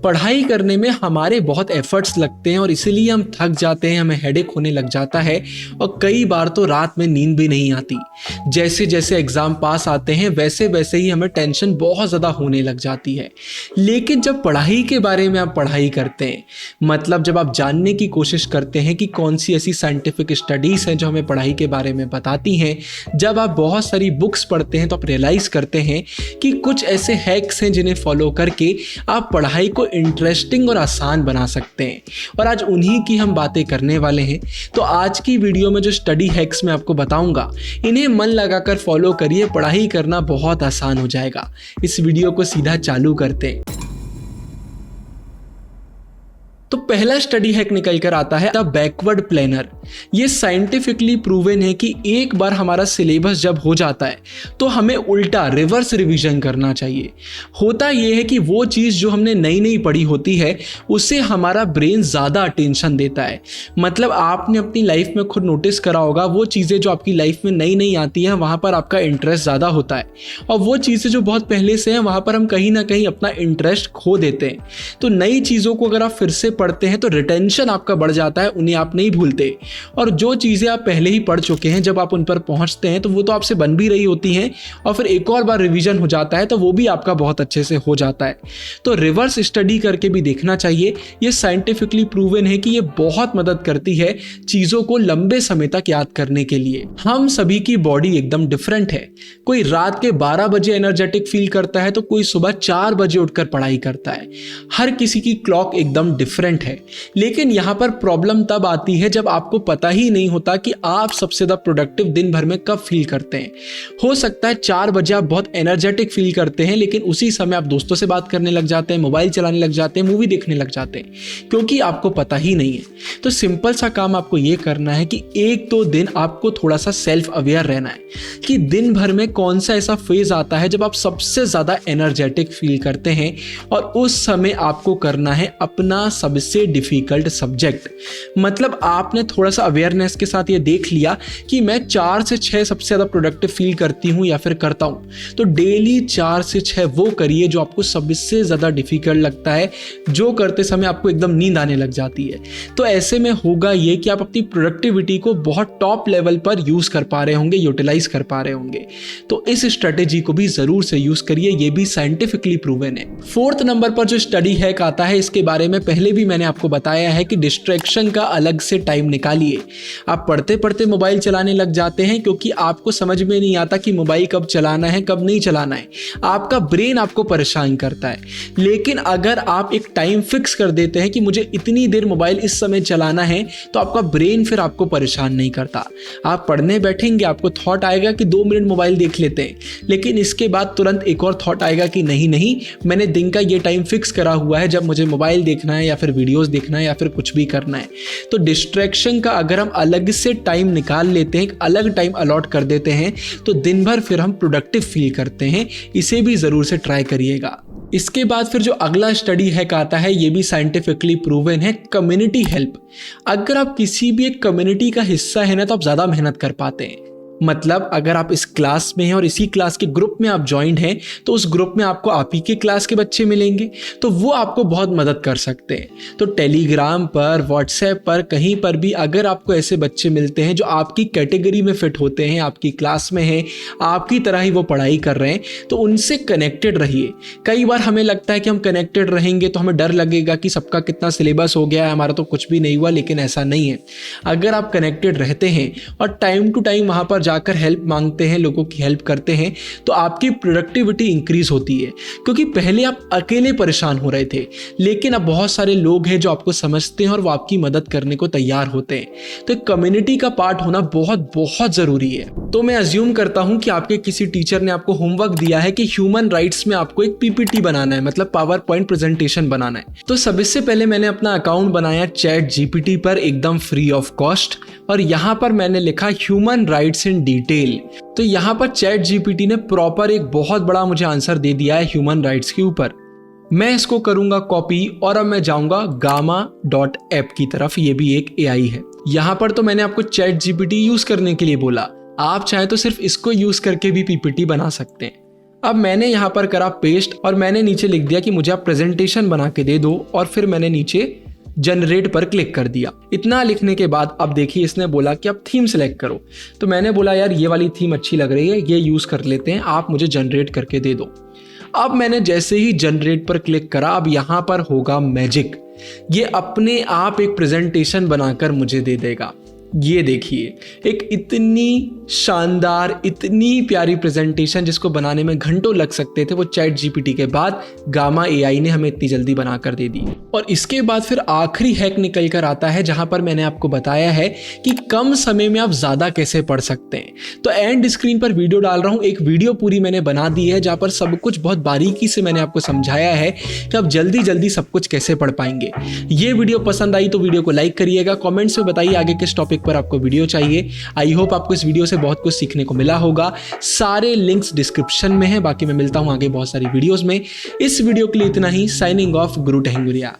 पढ़ाई करने में हमारे बहुत एफर्ट्स लगते हैं और इसीलिए हम थक जाते हैं, हमें हेडेक होने लग जाता है और कई बार तो रात में नींद भी नहीं आती। जैसे जैसे एग्जाम पास आते हैं वैसे वैसे ही हमें टेंशन बहुत ज़्यादा होने लग जाती है। लेकिन जब पढ़ाई के बारे में आप पढ़ाई करते हैं, मतलब जब आप जानने की कोशिश करते हैं कि कौन सी ऐसी साइंटिफिक स्टडीज़ हैं जो हमें पढ़ाई के बारे में बताती हैं, जब आप बहुत सारी बुक्स पढ़ते हैं तो आप रियलाइज़ करते हैं कि कुछ ऐसे हैक्स हैं जिन्हें फॉलो करके आप पढ़ाई को इंटरेस्टिंग और आसान बना सकते हैं। और आज उन्हीं की हम बातें करने वाले हैं। तो आज की वीडियो में जो स्टडी हैक्स मैं आपको बताऊंगा, इन्हें मन लगाकर फॉलो करिए, पढ़ाई करना बहुत आसान हो जाएगा। इस वीडियो को सीधा चालू करते हैं। तो पहला स्टडी हैक निकल कर आता है द बैकवर्ड प्लानर। ये साइंटिफिकली प्रूवन है कि एक बार हमारा सिलेबस जब हो जाता है तो हमें उल्टा रिवर्स रिवीजन करना चाहिए। होता ये है कि वो चीज़ जो हमने नई नई पढ़ी होती है उससे हमारा ब्रेन ज़्यादा अटेंशन देता है। मतलब आपने अपनी लाइफ में खुद नोटिस करा होगा, वो चीज़ें जो आपकी लाइफ में नई नई आती हैं वहाँ पर आपका इंटरेस्ट ज़्यादा होता है, और वो चीज़ें जो बहुत पहले से हैं वहाँ पर हम कहीं ना कहीं अपना इंटरेस्ट खो देते हैं। तो नई चीज़ों को अगर आप फिर से पढ़ते हैं तो रिटेंशन आपका बढ़ जाता है, उन्हें आप नहीं भूलते। और जो चीज़ें आप पहले ही पढ़ चुके हैं जब आप उन पर पहुंचते हैं तो वो तो आपसे बन भी रही होती हैं, और फिर एक और बार रिवीजन हो जाता है तो वो भी आपका बहुत अच्छे से हो जाता है। तो रिवर्स स्टडी करके भी देखना चाहिए। ये साइंटिफिकली प्रूवन है कि ये बहुत मदद करती है चीज़ों को लंबे समय तक याद करने के लिए। हम सभी की बॉडी एकदम डिफरेंट है। कोई रात के 12 बजे एनर्जेटिक फील करता है तो कोई सुबह 4 बजे उठकर पढ़ाई करता है। हर किसी की क्लॉक एकदम डिफरेंट है। लेकिन यहां पर प्रॉब्लम तब आती है जब आपको पता ही नहीं होता कि आप सबसे ज्यादा प्रोडक्टिव दिन भर में कब फील करते हैं। हो सकता है 4 बजे आप बहुत एनर्जेटिक फील करते हैं, लेकिन उसी समय आप दोस्तों से बात करने लग जाते हैं, मोबाइल चलाने लग जाते हैं, मूवी देखने लग जाते हैं, क्योंकि आपको पता ही नहीं है। तो सिंपल सा काम आपको यह करना है कि 1-2 दिन आपको थोड़ा सा सेल्फ अवेयर रहना है कि दिन भर में कौन सा ऐसा फेज आता है जब आप सबसे ज्यादा एनर्जेटिक फील करते हैं, और उस समय आपको करना है अपना सबसे डिफिकल्ट सब्जेक्ट। मतलब आपने थोड़ा सा अवेयरनेस के साथ ये देख लिया कि मैं 4 से 6 सबसे ज़्यादा प्रोडक्टिव फील करती हूँ या फिर करता हूँ, तो डेली 4 से 6 वो करिए जो आपको सबसे ज़्यादा डिफिकल्ट लगता है, जो करते समय आपको एकदम नींद आने लग जाती है। तो ऐसे में होगा ये कि आप अपनी प्रोडक्टिविटी को बहुत टॉप लेवल पर यूज़ कर पा रहे होंगे, यूटिलाइज कर पा रहे होंगे। तो इस स्ट्रेटेजी को भी ज़रूर से यूज़ करिए, ये भी साइंटिफिकली प्रूवन है। 4th नंबर पर जो स्टडी हैक आता है, इसके बारे में पहले भी मैंने आपको बताया है कि डिस्ट्रैक्शन का अलग से टाइम निकालिए। आप पढ़ते पढ़ते मोबाइल चलाने लग जाते हैं क्योंकि आपको समझ में नहीं आता कि मोबाइल कब चलाना है कब नहीं चलाना है। आपका ब्रेन आपको परेशान करता है। लेकिन अगर आप एक टाइम फिक्स कर देते हैं कि मुझे इतनी देर मोबाइल इस समय चलाना है, तो आपका ब्रेन फिर आपको परेशान नहीं करता। आप पढ़ने बैठेंगे, आपको थॉट आएगा कि 2 मिनट मोबाइल देख लेते हैं, लेकिन इसके बाद तुरंत एक और थॉट आएगा कि नहीं, मैंने दिन का ये टाइम फिक्स करा हुआ है जब मुझे मोबाइल देखना है या फिर वीडियोस देखना है या फिर कुछ भी करना है। तो डिस्ट्रैक्शन का अगर हम अलग से टाइम निकाल लेते हैं, एक अलग टाइम अलॉट कर देते हैं, तो दिन भर फिर हम प्रोडक्टिव फील करते हैं। इसे भी जरूर से ट्राई करिएगा। इसके बाद फिर जो अगला स्टडी हैक आता है, ये भी साइंटिफिकली प्रूवन है, कम्युनिटी हेल्प। अगर आप किसी भी एक कम्युनिटी का हिस्सा है ना, तो आप ज्यादा मेहनत कर पाते हैं। मतलब अगर आप इस क्लास में हैं और इसी क्लास के ग्रुप में आप ज्वाइंट हैं, तो उस ग्रुप में आपको आप ही के क्लास के बच्चे मिलेंगे, तो वो आपको बहुत मदद कर सकते हैं। तो टेलीग्राम पर, व्हाट्सएप पर, कहीं पर भी अगर आपको ऐसे बच्चे मिलते हैं जो आपकी कैटेगरी में फिट होते हैं, आपकी क्लास में हैं, आपकी तरह ही वो पढ़ाई कर रहे हैं, तो उनसे कनेक्टेड रहिए। कई बार हमें लगता है कि हम कनेक्टेड रहेंगे तो हमें डर लगेगा कि सबका कितना सिलेबस हो गया है, हमारा तो कुछ भी नहीं हुआ, लेकिन ऐसा नहीं है। अगर आप कनेक्टेड रहते हैं और टाइम टू टाइम वहाँ पर जाकर हेल्प मांगते हैं, लोगों की हेल्प करते हैं, तो आपकी प्रोडक्टिविटी इंक्रीज होती है। क्योंकि पहले आप अकेले परेशान हो रहे थे, लेकिन अब बहुत सारे लोग हैं जो आपको समझते हैं और वो आपकी मदद करने को तैयार होते हैं। तो कम्युनिटी का पार्ट होना बहुत बहुत जरूरी है। तो मैं अज्यूम करता हूं कि आपके किसी टीचर ने आपको होमवर्क दिया है कि ह्यूमन राइट्स में आपको एक पीपीटी बनाना है, मतलब पावर पॉइंट प्रेजेंटेशन बनाना है। तो सबसे पहले मैंने अपना अकाउंट बनाया चैट जीपीटी पर, एकदम फ्री ऑफ कॉस्ट, और यहां पर मैंने लिखा ह्यूमन राइट्स इन डिटेल। तो यहां पर चैट जीपीटी ने प्रॉपर एक बहुत बड़ा मुझे आंसर दे दिया है ह्यूमन राइट्स के ऊपर। मैं इसको करूंगा कॉपी और अब मैं जाऊंगा gamma.app की तरफ। ये भी एक एआई है। यहां पर तो मैंने आपको चैट जीपीटी यूज करने के लिए बोला, आप चाहे तो सिर्फ इसको यूज करके भी पीपीटी बना सकते हैं। अब मैंने यहाँ पर करा पेस्ट और मैंने नीचे लिख दिया कि मुझे आप प्रेजेंटेशन बना के दे दो, और फिर मैंने नीचे जनरेट पर क्लिक कर दिया। इतना लिखने के बाद अब देखिए इसने बोला कि अब थीम सेलेक्ट करो, तो मैंने बोला यार ये वाली थीम अच्छी लग रही है, ये यूज़ कर लेते हैं, आप मुझे जनरेट करके दे दो। अब मैंने जैसे ही जनरेट पर क्लिक करा, अब यहाँ पर होगा मैजिक, ये अपने आप एक प्रेजेंटेशन बनाकर मुझे दे देगा। ये देखिए एक इतनी शानदार, इतनी प्यारी प्रेजेंटेशन जिसको बनाने में घंटों लग सकते थे, वो चैट जीपीटी के बाद गामा एआई ने हमें इतनी जल्दी बनाकर दे दी। और इसके बाद फिर आखिरी हैक निकल कर आता है, जहां पर मैंने आपको बताया है कि कम समय में आप ज़्यादा कैसे पढ़ सकते हैं। तो एंड स्क्रीन पर वीडियो डाल रहा हूँ, एक वीडियो पूरी मैंने बना दी है जहाँ पर सब कुछ बहुत बारीकी से मैंने आपको समझाया है कि आप जल्दी जल्दी सब कुछ कैसे पढ़ पाएंगे। ये वीडियो पसंद आई तो वीडियो को लाइक करिएगा, कॉमेंट्स में बताइए आगे किस टॉपिक पर आपको वीडियो चाहिए। आई होप आपको इस वीडियो से बहुत कुछ सीखने को मिला होगा। सारे लिंक्स डिस्क्रिप्शन में है। बाकी मैं मिलता हूं आगे बहुत सारी वीडियोस में। इस वीडियो के लिए इतना ही। साइनिंग ऑफ, गुरु टहंगुरिया।